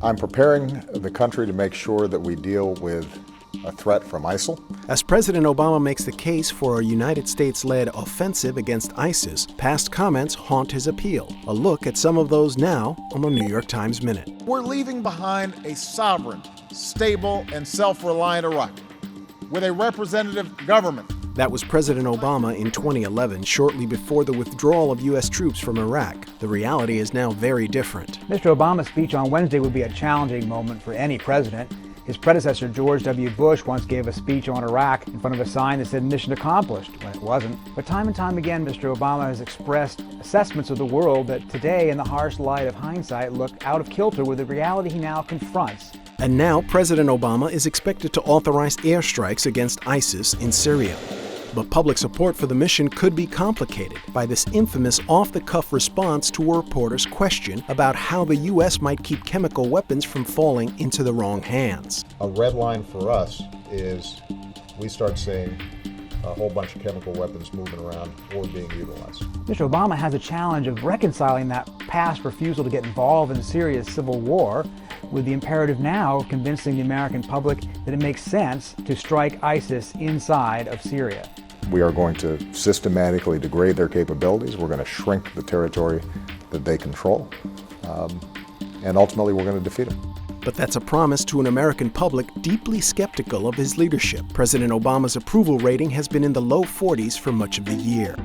I'm preparing the country to make sure that we deal with a threat from ISIL. As President Obama makes the case for a United States-led offensive against ISIS, past comments haunt his appeal. A look at some of those now on the New York Times Minute. We're leaving behind a sovereign, stable, and self-reliant Iraq with a representative government. That was President Obama in 2011, shortly before the withdrawal of U.S. troops from Iraq. The reality is now very different. Mr. Obama's speech on Wednesday would be a challenging moment for any president. His predecessor, George W. Bush, once gave a speech on Iraq in front of a sign that said mission accomplished, when it wasn't. But time and time again, Mr. Obama has expressed assessments of the world that today, in the harsh light of hindsight, look out of kilter with the reality he now confronts. And now President Obama is expected to authorize airstrikes against ISIS in Syria. But public support for the mission could be complicated by this infamous off-the-cuff response to a reporter's question about how the U.S. might keep chemical weapons from falling into the wrong hands. A red line for us is we start seeing a whole bunch of chemical weapons moving around or being utilized. Mr. Obama has a challenge of reconciling that past refusal to get involved in Syria's civil war with the imperative now of convincing the American public that it makes sense to strike ISIS inside of Syria. We are going to systematically degrade their capabilities. We're going to shrink the territory that they control. And ultimately, we're going to defeat them. But that's a promise to an American public deeply skeptical of his leadership. President Obama's approval rating has been in the low 40s for much of the year.